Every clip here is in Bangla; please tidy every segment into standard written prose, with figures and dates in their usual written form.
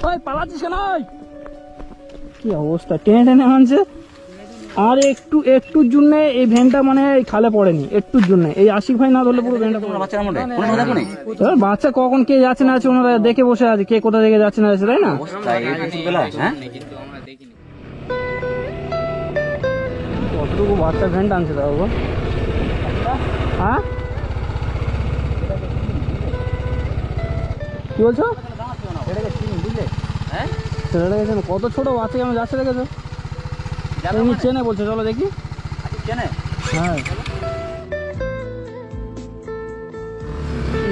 ওই পালাচ্ছিস কেন? কি অবস্থা, টেনে টেনে আনছে। আর একটুর জন্য এই ভ্যানটা মানে খালে পড়েনি, একটুর জন্য। এই আশিক ভাই না ধরলে পুরো ভ্যানটা। বাচ্চা কখন কে যাচ্ছে না আছে ওনারা দেখে বসে আছে, কে কোথা থেকে যাচ্ছে না আছে, তাই না? কতটুকু বাচ্চা ভ্যান টানছে তা বাবা? হ্যাঁ কি বলছো? কত ছোট বাচ্চা কেমন যাচ্ছে দেখেছো? চেনে বলছে, চলো দেখি। হ্যাঁ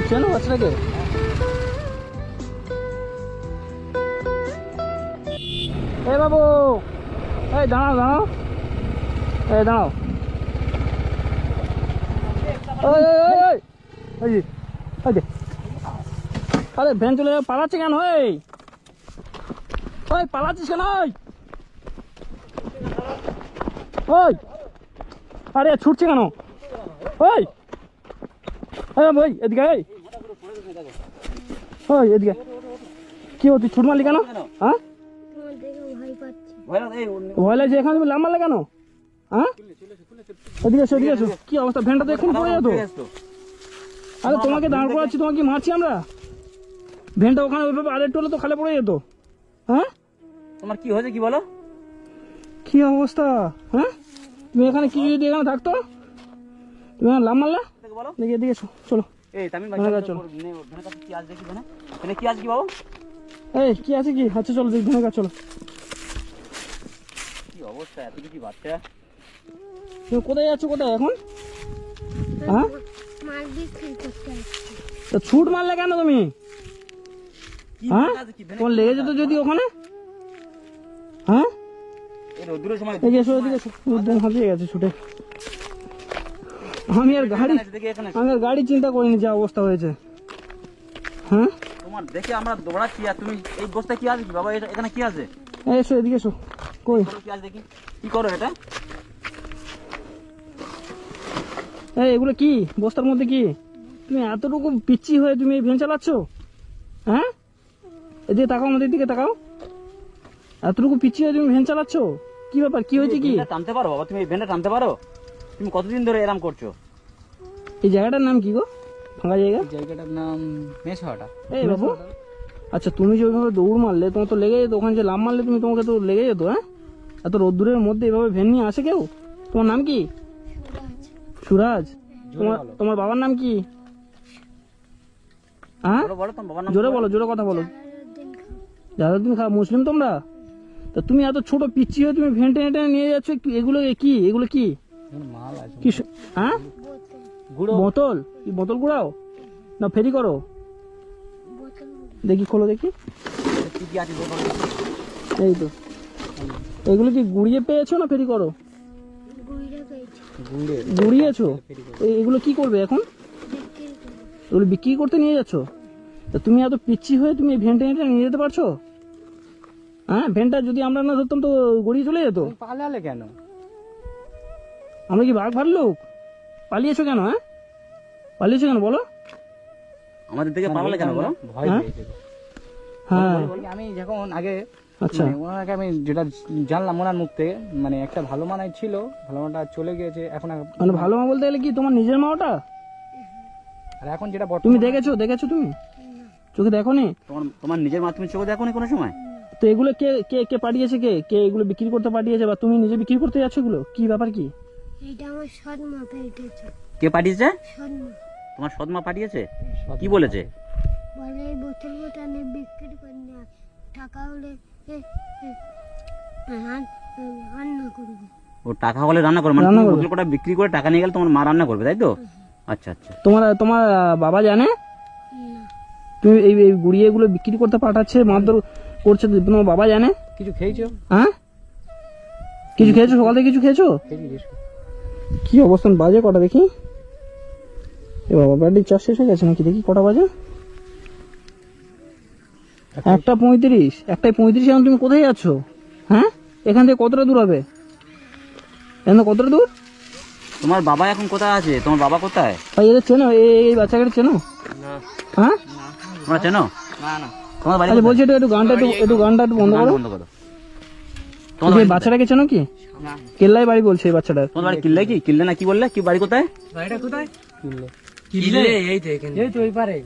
চেনো বাচ্চাটাকে? এই বাবু, এই দাঁড়াও দাঁড়াও, এই দাঁড়াও। আরে ভ্যান চলে পালাচ্ছে কেন? ওই পালাচ্ছিস কেন? ওই আরে ছুটছে কেন? ওই ভাই এদিকে, ওই এদিকে। কি তুই ছুট মারলি কেন? হ্যাঁ ভয় লাগছে, এখানে তুমি লাভ মারলে কেন? হ্যাঁ এদিকে এসো, এদিকে এসো। কি অবস্থা, ভ্যানটা তো এখন পড়ে যেত। আরে তোমাকে দাঁড় করাচ্ছি, তোমাকে কি মারছি আমরা? ভ্যানটা ওখানে ওইভাবে আরেকটু হলে তো খালে পড়ে যেত। হ্যাঁ তোমার কি হয়েছে কি বলো? কি অবস্থা? হ্যাঁ তুমি এখানে কি যদি এখানে থাকতো, তুমি লাভ মারলে? দেখি এদিকে এসো, চলো। এই কি আজ কি বাবু? এই কি আছে কি? আচ্ছা চলো দেখি ভ্যানের কাছে চলো। কি অবস্থা, এত কিছু বাচ্চা। তুমি কোথায় যাচ্ছ, কোথায় এখন? হ্যাঁ ছুট মারলে কেন তুমি? হ্যাঁ তোমার লেগে যেত যদি ওখানে। হ্যাঁ হারিয়ে গেছে ছুটে। আমি আর গাড়ি চিন্তা করিনি, যা অবস্থা হয়েছে। হ্যাঁ তোমার দেখে আমরা দৌড়াচ্ছি আর তুমি এই বস্তায় কি আছে কি বাবা? এখানে কি আছে? এসো এদিকে এসো। কই কি আছে দেখি, কি করো এটা? এগুলো কি বস্তার মধ্যে? কি তুমি এতটুকু পিচ্ছি হয়ে তুমি ভ্যান চালাচ্ছ? হ্যাঁ এদিকে তাকাও, আমাদের দিকে তাকাও। এতটুকু পিচ্ছি হয়ে তুমি ভ্যান চালাচ্ছ, কি ব্যাপার? কি হয়েছে? কি টানতে পারো বাবা? তুমি এই ভ্যানটা টানতে পারো? তুমি কতদিন ধরে এরম করছো? এই জায়গাটার নাম কি গো? ফাঁকা জায়গা? জায়গাটার নাম মেছাটা। এই বাবু, আচ্ছা তুমি যে ওইভাবে দৌড় মারলে, তোমার তো লেগে যেত। ওখানে যে লাভ মারলে তুমি, তোমাকে তো লেগে যেত। হ্যাঁ এত রোদ্দুরের মধ্যে এভাবে ভ্যান নিয়ে আসে কেউ? তোমার নাম কি? সুরাজ। তোমার বাবার নাম কি? হ্যাঁ জোরে বলো, জোরে কথা বলো। জালালউদ্দিন খাঁ। মুসলিম তোমরা? তা তুমি এত ছোট পিচ্ছি হয়ে তুমি ভ্যান টেনে টেনে নিয়ে যাচ্ছ, এগুলো কি? এগুলো কি? হ্যাঁ বোতল? কি বোতল গুড়াও না ফেরি করো? দেখি খোলো দেখি। এই তো, এগুলো কি গুড়িয়ে পেয়েছো না ফেরি করো? গুড়িয়েছো। এগুলো কি করবে এখন? এগুলো বিক্রি করতে নিয়ে যাচ্ছ? তা তুমি এত পিচ্ছি হয়ে তুমি ভ্যান টেনে নিয়ে যেতে পারছো? হ্যাঁ ভ্যানটা যদি আমরা না ধরতাম তো গড়িয়ে চলে যেত। পালালে কেন? আমরা কি বাঘ ভাল্লুক? পালিয়েছো কেন? হ্যাঁ পালিয়েছো কেন বলো? আমাদের থেকে পালালে কেন বলো? ভয় পেয়েছে। হ্যাঁ আমি যখন আগে, আচ্ছা ওনাকে আমি যেটা জানলাম ওনার মুখ থেকে, মানে একটা ভালো মানাই ছিল, ভালো মাটা চলে গিয়েছে এখন। মানে ভালো মা বলতে গেলে কি তোমার নিজের মা ওটা? আর এখন যেটা তুমি দেখেছো তুমি চোখে দেখোনি? তোমার নিজের মা তুমি চোখে দেখোনি কোনো সময়? তো এগুলো কে কে কে পাঠিয়েছে? কে এগুলো বিক্রি করতে পাঠিয়েছে, বা তুমি নিজে বিক্রি করতে যাচ্ছ? এগুলো কি ব্যাপার? কি এটা আমার সৎমা পাঠিয়েছে। কে পাঠিয়েছে? সৎমা। তোমার সৎমা পাঠিয়েছে? কি বলেছে? বলে এই বোতলটা আমি বিক্রি করি না, টাকা হলে রান্না করবো। ও টাকা হলে রান্না করবে? মানে বোতলটা বিক্রি করে টাকা নিয়ে গেলে তোমার মা রান্না করবে, তাই তো? আচ্ছা আচ্ছা। তোমার বাবা জানে তুমি এই গুড়িয়ে এগুলো বিক্রি করতে পাঠাচ্ছে, মারধর করছে? তোমার বাবা জানে? কিছু খেয়েছো? হ্যাঁ কিছু খেয়েছো? সকাল থেকে কিছু খেয়েছো? কি অবস্থান বাজে? কটা দেখি। এ বাবা, ব্যাটারির চার্জ শেষ হয়ে গেছে নাকি? দেখি কটা বাজে। 1:35। 1:35 এখন তুমি কোথায় যাচ্ছ? হ্যাঁ এখান থেকে কতটা দূর হবে? এখান থেকে কতটা দূর? তোমার বাবা এখন কোথায় আছে? তোমার বাবা কোথায়? ভাই এদের চেনো? এই বাচ্চাকে চেনো? হ্যাঁ তোমরা চেনো? তোমার বাড়ি আচ্ছা বলছি একটু গানটা একটু বন্ধ করো। বন্ধ করো। তুমি এই বাচ্চাটাকে চেনো কি? কেল্লাই বাড়ি বলছে এই বাচ্চাটার। তোমার বাড়ি কিল্লে কি? কিল্লে না কি বললে? কি বাড়ি কোথায়?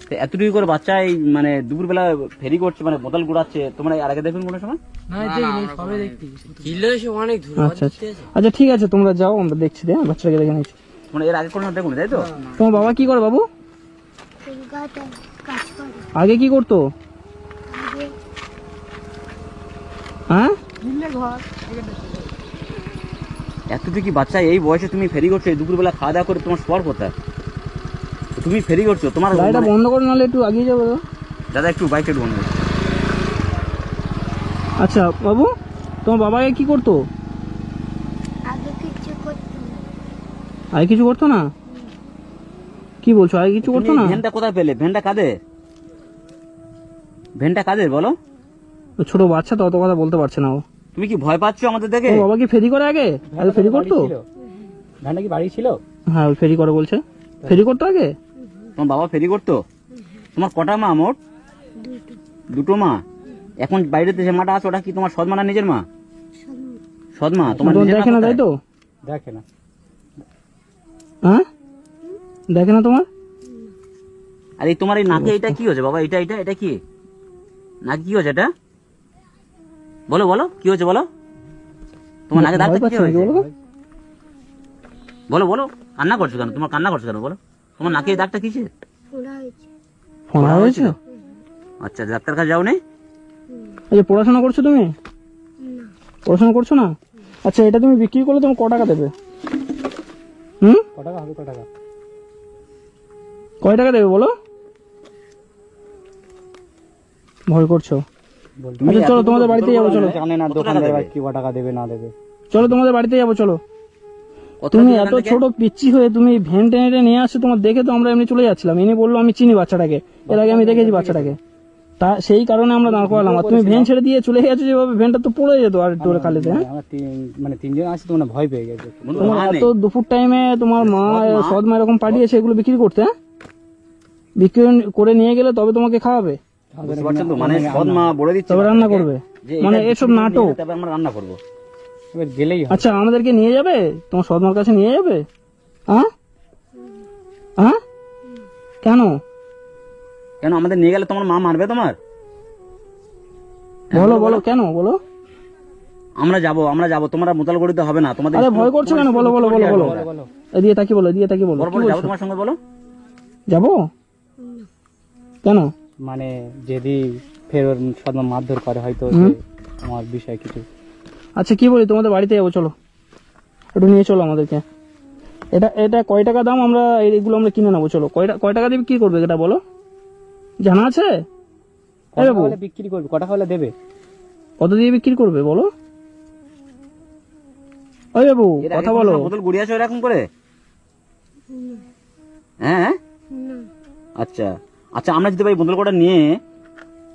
তো এতটুকু করে বাচ্চা এই মানে দুপুরবেলা ফেরি করছে, মানে বোতল গুড়াচ্ছে, তোমরা আর আগে দেখবেন কোনো সময়? আচ্ছা আচ্ছা আচ্ছা ঠিক আছে, তোমরা যাও, আমরা দেখছি, বাচ্চাটাকে দেখে নিচ্ছি। তোমরা এর আগে কোনো সময় দেখুন, তাই তো? তোমার বাবা কি করে বাবু? কলকাতায় কাজ করে। আগে কি করতো? আগে হ্যাঁ এতটুকু বাচ্চা এই বয়সে তুমি ফেরি করছো, এই দুপুরবেলা খাওয়া দাওয়া করে তোমার স্পর কোথায়? তো তুমি ফেরি করছো, তোমার গাড়িটা মানে- বন্ধ করে নাহলে একটু আগিয়ে যাবো দাদা। দাদা একটু বাইক একটু বন্ধ করো। আচ্ছা বাবু, তোমার বাবা আগে কি করতো? আগে কিছু করতো না। আগে কিছু করতো না? কি বলছো, আগে কিছু করতো তুমি না? ভ্যানটা কোথায় পেলে? ভ্যানটা কাদের? ভ্যানটা কাদের বলো? ও ছোট বাচ্চা তো, অত কথা বলতে পারছে না ও। তুমি কি ভয় পাচ্ছ আমাদের দেখে? ও বাবা কি ফেরি করে আগে? আগে ফেরি করতো? ভ্যানটা কি বাড়ি ছিল? হ্যাঁ ওই ফেরি করে বলছে। ফেরি করতো আগে? তোমার বাবা ফেরি করতো? তোমার কটা মা মোট? দুটো মা। এখন বাইরেতে যে মাটা আছে ওটা কি তোমার সৎ মা না নিজের মা? সৎ মা। তোমার তোমার নিজের মা দেখে না, তাই কোথায়? তো? দেখে না। হ্যাঁ দেখে না তোমার? আর এই তোমার এই নাকে এটা কি হয়েছে বাবা? এটা এটা এটা কি নাকে কি হয়েছে? এটা বলো বলো কি হয়েছে বলো? তোমার নাকে দাগটা ভয় কি পাচ্ছে নাকি হয়েছে? বলো? বলো বলো, কান্না করছো কেন? তোমার কান্না করছো কেন বলো? তোমার নাকে এই দাগটা কিসে? ফোড়া হয়েছে। ফোনা হয়েছে? আচ্ছা ডাক্তার কাছে যাও নেই? আচ্ছা পড়াশোনা করছো তুমি? না, পড়াশোনা করছো না? আচ্ছা এটা তুমি বিক্রি করলে তুমি ক টাকা দেবে? ক টাকা হবে? ক টাকা? কয় টাকা দেবে বলো? ভয় করছো? বলতে আচ্ছা চলো তোমাদের বাড়িতে যাবো, চলো জানে না কত টাকা দোকানদার দেবে? কি ক টাকা দেবে না দেবে। চলো তোমাদের বাড়িতে যাবো, চলো। কত তুমি টাকা এত এখান থেকে? ছোট পিচ্ছি হয়ে তুমি ভ্যান টেনে নিয়ে আসছো, তোমার দেখে তো আমরা এমনি চলে যাচ্ছিলাম। এনে বললো আমি চিনি বাচ্চাটাকে, এর আগে আমি দেখেছি বাচ্চাটাকে, তা সেই কারণে আমরা দাঁড় করালাম। আর তুমি ভ্যান ছেড়ে দিয়ে চলে গেছো যেভাবে, ভ্যানটা তো পড়ে যেত আর একটু কালিতে। হ্যাঁ আমরা মানে তিনজন আছি তো, মানে ভয় পেয়ে গেছে। বন্ধু, তোমার মা নেই। এত দুপুর টাইমে তোমার মা সৎ মা এরকম পাঠিয়েছে এগুলো বিক্রি করতে? হ্যাঁ বিক্রি করে নিয়ে গেলে তবে তোমাকে খাওয়াবে, বুঝতে পারছেন তো? মানে সৎ মা বলে দিচ্ছে তবে রান্না করবে, যে মানে এটা এসব বিক্রি করে নাটক। নিয়ে তবে আমরা রান্না করবো। এবার গেলেই হয়। আচ্ছা আমাদেরকে নিয়ে যাবে, তোমার সৎমার কাছে নিয়ে যাবে? হ্যাঁ হ্যাঁ কেন কেন আমাদের নিয়ে গেলে তোমার মা মারবে তোমার? বলো বলো কেন বলো? আমরা যাবো তোমরা মোতাল গড়িতে হবে না তোমাদের। আরে ভয় করছো কেন? বলো বলো বলো বলো, এদিকে তাকি বলো, এদিকে তাকি বলো, কি যাবো বলছো? তোমার সঙ্গে বলো। যাবো কেন? মানে যদি ফের ওর সদমা মারধর করে হয়তো হুম। আমার বিষয় কিছু। আচ্ছা কি বলি, তোমাদের বাড়িতে যাবো, চলো একটু নিয়ে চলো আমাদেরকে। এটা এটা কয় টাকা দাম? আমরা এগুলো আমরা কিনে নেবো, চলো। কয় টাকা দিয়ে কি করবে এটা বলো, জানা আছে? কত বাবু হলে বিক্রি করবে? কটা হলে দেবে? কত দিয়ে বিক্রি করবে বলো? ওই বাবু এর আগে কথা কোনো বলো। সময় বোতল গুড়িয়েছো এরকম করে? হ্যাঁ না, আচ্ছা আচ্ছা, আমরা যদি ভাই বোতল কটা নিয়ে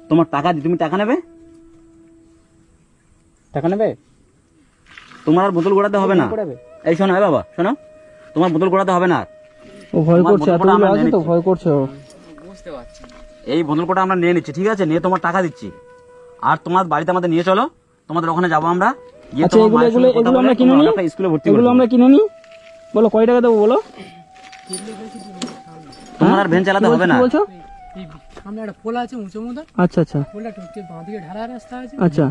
তোমার টাকা দিই, তুমি টাকা নেবে? টাকা নেবে? তোমার আর বোতল গোড়াতে হবে না। করাবে? এই শোনো বাবা শোনো, তোমার বোতল গোড়াতে হবে না। ও ভয় তোমার করছে, বোতলটা এতগুলো আমরা আছে নিয়ে তো নিচ্ছি। ভয় করছে ও। এই বোতল কটা আমরা নিয়ে নিচ্ছি, ঠিক আছে? নিয়ে তোমার টাকা দিচ্ছি, আর তোমার বাড়িতে আমাদের নিয়ে চলো, তোমাদের ওখানে যাবো আমরা। গিয়ে আচ্ছা তোমার এগুলো মায়ের এগুলো সঙ্গে কথা এগুলো বলে আমরা কিনে তোমার নিই, একটা স্কুলে ভর্তি এগুলো করবো। আমরা কিনে নিই, বলো কয় টাকা দেবো বলো? তোমার আর ভ্যান চালাতে হবে না। কি বলছো? সামনে একটা পোল আছে উঁচু মতো, আচ্ছা আচ্ছা পোলটা ঢুকতে বাঁ দিকে ঢালা রাস্তা আছে, আচ্ছা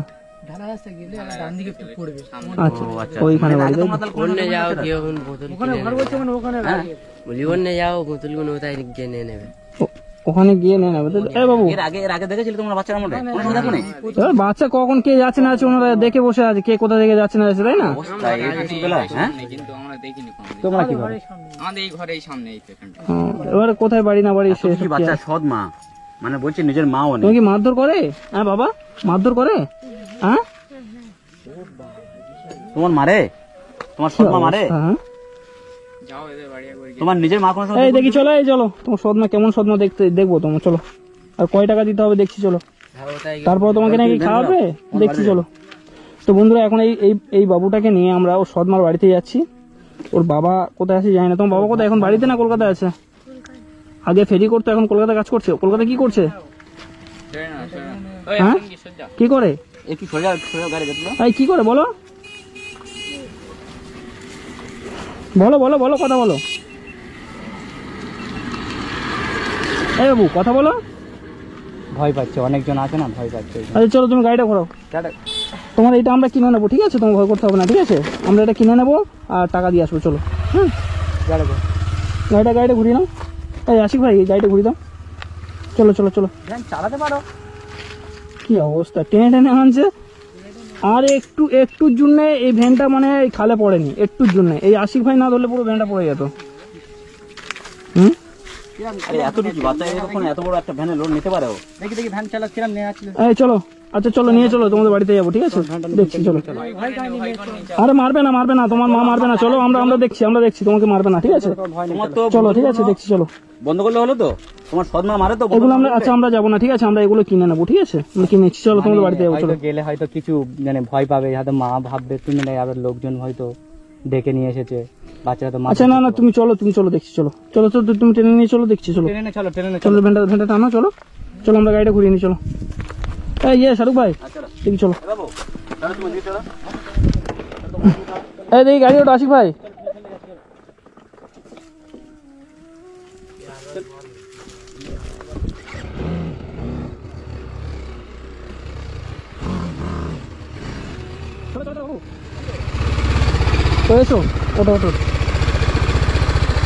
ঢালা রাস্তা গেলে আবার ডান দিকে একটু পড়বে। আচ্ছা ও, আচ্ছা। ওইখানে মানে বাড়ি, আগে তাই তো? তোমার তাহলে কোনো ওখানে সমস্যা যাও ছিল না? গিয়ে ওখানে বোতল ওখানে ঘর বলছে মানে ওখানে লাগিয়ে। বলি ওখানে যাও বোতলগুলো কোথায় গিয়ে নিয়ে নেবে। ওখানে গিয়ে নিয়ে নেবে তো? এ বাবু এর আগে দেখেছিলে তোমরা বাচ্চার মধ্যে কোনো সময় দেখো নি? এবার বাচ্চা কখন কে যাচ্ছে না আছে ওনারা দেখে বসে আছে, কে কোথা থেকে যাচ্ছে না যাচ্ছে, তাই না? অবস্থা এই দুপুরবেলা, হ্যাঁ? তোমরা কি ভাবে? এবারে কোথায় বাড়ি না বাড়ি সে এত কি বাচ্চা সৎ মা, মানে বলছে নিজের মাও নেই। তুমি কি মারধর করে? হ্যাঁ বাবা মারধর করে? হ্যাঁ তোমার মারে? তোমার সৎ মা মারে? হ্যাঁ তোমার নিজের মা কোনো সময় এই দেখি চলো, এই চলো তোমার সদমা কেমন সদমা দেখতে দেখবো তোমার, চলো। আর কয় টাকা দিতে হবে দেখছি, চলো। তারপর তোমাকে নাকি খাওয়াবে দেখছি, চলো। তো বন্ধুরা এখন এই এই এই বাবুটাকে নিয়ে আমরা ওর সদমার বাড়িতে যাচ্ছি। ওর বাবা কোথায় আছে জানি না। তোমার বাবা কোথায় এখন? বাড়িতে না কলকাতায় আছে? আগে ফেরি করতো, এখন কলকাতায় কাজ করছে। কলকাতায় কি করছে? হ্যাঁ কি করে একটু সোজা গাড়ি দেখলো। এই কি করে বলো বলো বলো বলো কথা বলো। এই বাবু কথা বলো। ভয় পাচ্ছে, অনেকজন আছে না, ভয় পাচ্ছে। আচ্ছা চলো তুমি গাড়িটা ঘোরাও। তোমার এটা আমরা কিনে নেবো, ঠিক আছে? তোমার ভয় করতে হবে না, ঠিক আছে? আমরা এটা কিনে নেবো আর টাকা দিয়ে আসবো। চলো হ্যাঁ গাড়িটা ঘুরিয়ে নাও। এই আশিক ভাই এই গাড়িটা ঘুরিয়ে দাও। চলো চলো চলো। চালাতে পারো? কি অবস্থা, টেনে টেনে আনছে। আর একটুর জন্য এই ভ্যানটা মানে এই খালে পড়েনি, একটুর জন্য। এই আশিক ভাই না ধরলে পুরো ভ্যানটা পড়ে যেত। হুম আরে এত কিছু বাচ্চা এরকম এত বড় একটা ভ্যানে লোড নিতে পারে ও? দেখি দেখি ভ্যান চালাচ্ছিলাম, নিয়ে আসছিল। এই চলো, আচ্ছা চলো নিয়ে চলো, তোমাদের বাড়িতে যাবো, ঠিক আছে? দেখছি চলো। আরে মারবে না, তোমার মা মারবে না। চলো আমরা দেখছি, তোমাকে মারবে না, ঠিক আছে? তোমার তো চলো ঠিক আছে, দেখছি চলো। বন্ধ করলে হলো তো, তোমার সৎমা মারে তো। এগুলো আমরা আচ্ছা আমরা যাবো না, ঠিক আছে? আমরা এগুলো কিনে নেবো, ঠিক আছে? আমরা কিনে নিচ্ছি, চলো তোমাদের বাড়িতে যাবো। চলো হয়তো গেলে হয়তো কিছু মানে ভয় পাবে, হয়তো মা ভাববে তুমি নাই, আবার লোকজন হয়তো ডেকে নিয়ে এসেছে, বাচ্চারা তো। আচ্ছা না তুমি চলো দেখছি। চলো তুমি ট্রেনে নিয়ে চলো, দেখছি। চলো ট্রেনে চলো, চলো ভ্যানটা টানো। চলো আমরা গাড়িটা ঘুরিয়ে নিই। চলো এই শাহরুখ ভাই দেখি চলো। বাবু চলো তুমি দিয়ে চলো। এই দেখি গাড়ি ওটা আশিক ভাই। তো এসো, ওটো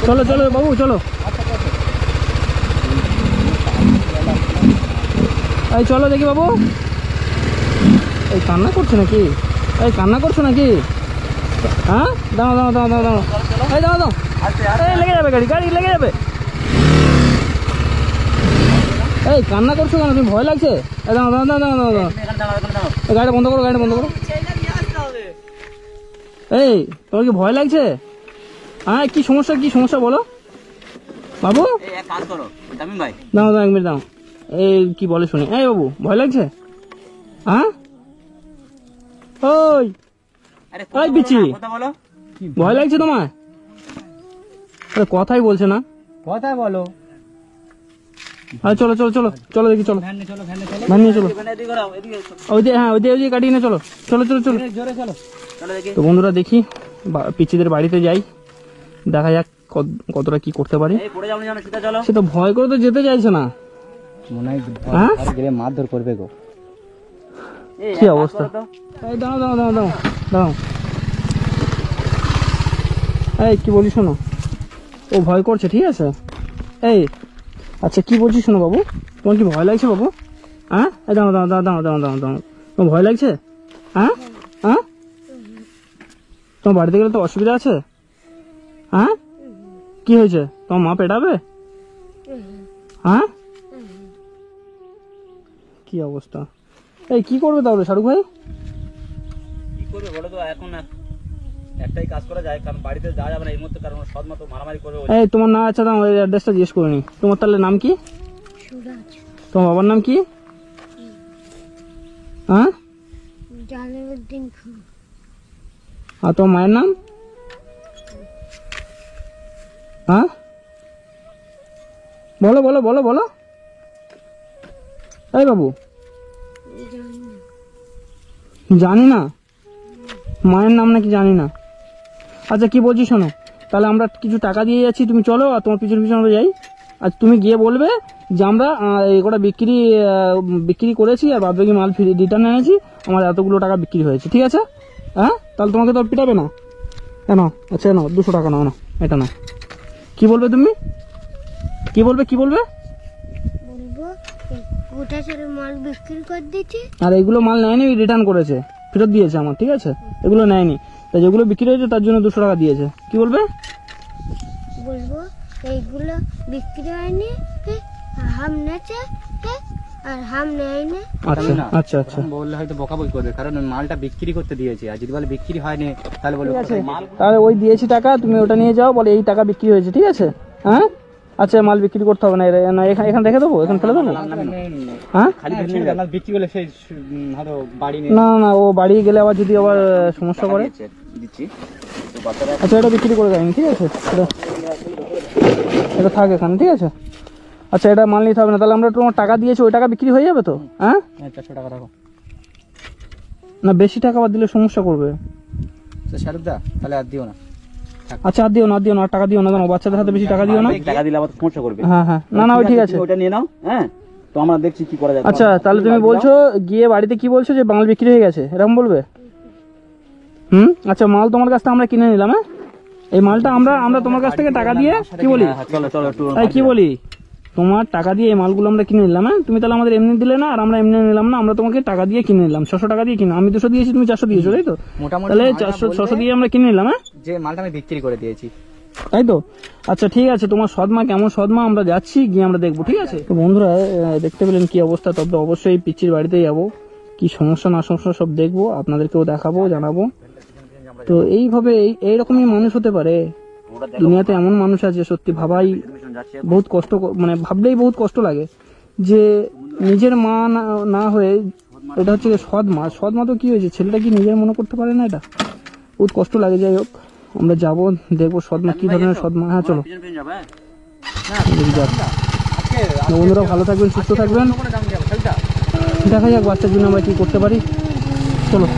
চলো বাবু চলো। এই চলো দেখি বাবু। এই কান্না করছো নাকি? হ্যাঁ দাও এই দাও। এই লেগে যাবে, গাড়ি লেগে যাবে। এই কান্না করছো কেন? তুমি ভয় লাগছে? এই দাও গাড়িটা বন্ধ করো। এই তোমার কি ভয় লাগছে? হ্যাঁ কি সমস্যা বলো বাবু। এই এক কাজ করো তামিম ভাই, দাও 1 মিনিট দাও। এই কি বলে শুনি। এই বাবু ভয় লাগছে? হ্যাঁ আরে ওই বিচি কথা বলো। ভয় লাগছে তোমার? আরে কথাই বলছে না। কথা বলো। আরে চলো দেখি। চলো ভ্যান চলো, ভ্যান নিয়ে চলো। এখানে এদিকে ঘোরাও, এদিকে এসো। ওইদিকে গাড়ি নিয়ে চলো। জোরে চলো। চলো দেখি। তো বন্ধুরা দেখি পিচিদের বাড়িতে যাই, দেখা যাক কতটা কি করতে পারি। এই পড়ে যাও না, সিধা চলো। সে তো ভয় করে তো যেতে চাইছে না। মনে হয় হ্যাঁ? গেলে মারধর করবে গো। এই কি এক কাজ অবস্থা? করো তো। এই দাও। এই কি বলি শোনো, ও ভয় করছে, ঠিক আছে? এই আচ্ছা কি বলছি শোনো বাবু, তোমার কি ভয় লাগছে বাবু? হ্যাঁ এই দাও তোমার ভয় লাগছে? হ্যাঁ তোমার বাড়িতে গেলে তো অসুবিধা আছে? হ্যাঁ কি হয়েছে? তোমার মা পেটাবে? হ্যাঁ কি অবস্থা? এই কি করবে তাহলে শাহরুখ ভাই? কি করবে বলো তো? এখন একটাই কাজ করা যায়, কারণ বাড়িতে যাওয়া যাবে না এই মুহূর্তে, কারণ সৎমা তো মারামারি করবে। এই তোমার না আচ্ছা দাও, এই অ্যাড্রেসটা জিজ্ঞেস করে নি। তোমার তাহলে নাম কি? সুরাজ তোমার বাবার নাম কি? হ্যাঁ জালালউদ্দিন খান। আর তোমার মায়ের নাম? হ্যাঁ বলো। এই বাবু জানি না মায়ের নাম নাকি জানি না। আচ্ছা কি বলছি শোনো, তাহলে আমরা কিছু টাকা দিয়ে যাচ্ছি, তুমি চলো আর তোমার পিছনে আমরা যাই। আর তুমি গিয়ে বলবে যে আমরা এগুলো বিক্রি করেছি আর বাদবাকি মাল রিটার্ন এনেছি, আমার এতগুলো টাকা বিক্রি হয়েছে, ঠিক আছে? হ্যাঁ তাহলে তোমাকে তো পিটাবে না। কেন? আচ্ছা নাও 200 টাকা নাও, এটা নাও। কি বলবে তুমি? কি বলবে বলবো গোটা ছেড়ে মাল বিক্রি করে দিচ্ছি। আর এগুলো মাল নেয়নি, রিটার্ন করেছে, ফেরত দিয়েছে আমার, ঠিক আছে? এগুলো নেয়নি, তাই যেগুলো বিক্রি হয়েছে তার জন্য 200 টাকা দিয়েছে। কি বলবে? বলবো এইগুলো বিক্রি হয়নি, হাম নেছে আর হাম নেয়নি। আচ্ছা বললে হয়তো বকাবকি করবে, কারণ ওই মালটা বিক্রি করতে দিয়েছে, আর যদি বলে বিক্রি হয়নি তাহলে বলবে মাল। তাহলে ওই দিয়েছি টাকা, তুমি ওটা নিয়ে যাও, বলে এই টাকা বিক্রি হয়েছে, ঠিক আছে? হ্যাঁ আচ্ছা মাল বিক্রি করতে হবে না, এখানে রেখে দেবো, এখানে ফেলে দেবো। হ্যাঁ খালি বিক্রি করলে সেই হয়তো বাড়ি না ও বাড়ি গেলে আবার যদি আবার সমস্যা করে। দিচ্ছি তো বাচ্চারা। আচ্ছা এটা বিক্রি করে দেয়নি, ঠিক আছে? এটা থাক এখানে, ঠিক আছে? আচ্ছা এটা মাল নিতে হবে না, তাহলে আমরা তোমার টাকা দিয়েছি ওই টাকা বিক্রি হয়ে যাবে তো? হ্যাঁ 400 টাকা রাখো। না বেশি টাকা আবার দিলে সমস্যা করবে। তো শাহরুখ দা তাহলে আর দিও না। আচ্ছা আর দিও না, আর দিও না, আর টাকা দিও না, জানো বাচ্চাদের হাতে বেশি টাকা দিও না। টাকা দিলে আবার সমস্যা করবে। হ্যাঁ হ্যাঁ, না না ওই ঠিক আছে। তুমি ওটা নিয়ে নাও, হ্যাঁ তো আমরা দেখছি কি করা যায়। আচ্ছা তাহলে তুমি বলছো গিয়ে বাড়িতে কি বলছো যে মাল বিক্রি হয়ে গেছে এরকম বলবে? আচ্ছা মাল তোমার কাছ থেকে আমরা কিনে নিলাম, হ্যাঁ এই মালটা আমরা তোমার কাছ থেকে টাকা দিয়ে কি বলি, চলো চলো একটু তাই কি বলি, তোমার টাকা দিয়ে এই মালগুলো আমরা কিনে নিলাম, হ্যাঁ তুমি তাহলে আমাদের এমনি দিলে না, আর আমরা এমনি নিলাম না, আমরা তোমাকে টাকা দিয়ে কিনে নিলাম, 600 টাকা দিয়ে কিনে, আমি 200 দিয়েছি তুমি 400 দিয়েছো, তাই তো? মোটামুটি তাহলে মালটা 600 দিয়ে আমরা কিনে নিলাম, হ্যাঁ যে মালটা আমি বিক্রি করে দিয়েছি। তাই তো? আচ্ছা ঠিক আছে, তোমার সদমা কেমন সদমা আমরা যাচ্ছি, গিয়ে আমরা দেখবো, ঠিক আছে? তো বন্ধুরা দেখতে পেলেন কি অবস্থা, তবে অবশ্যই পিচ্চির বাড়িতে যাবো, কি সমস্যা না সমস্যা সব দেখবো, আপনাদেরকেও দেখাবো, জানাবো। তো এইভাবে এইরকমই মানুষ হতে পারে, দুনিয়াতে এমন মানুষ আছে, সত্যি ভাবাই বহুত কষ্ট, মানে ভাবলেই বহুত কষ্ট লাগে যে নিজের মা না হয়ে এটা হচ্ছে সদমা, সদমা তো কি হয়েছে, ছেলেটা কি নিজের মনে করতে পারে না, এটা বহুত কষ্ট লাগে। যাই হোক আমরা যাবো, দেখবো সদমা কি ধরনের সদমা। হ্যাঁ চলো বন্ধুরা, ভালো থাকবেন, সুস্থ থাকবেন, দেখা যাক বাচ্চার জন্য আমরা কি করতে পারি, চলো।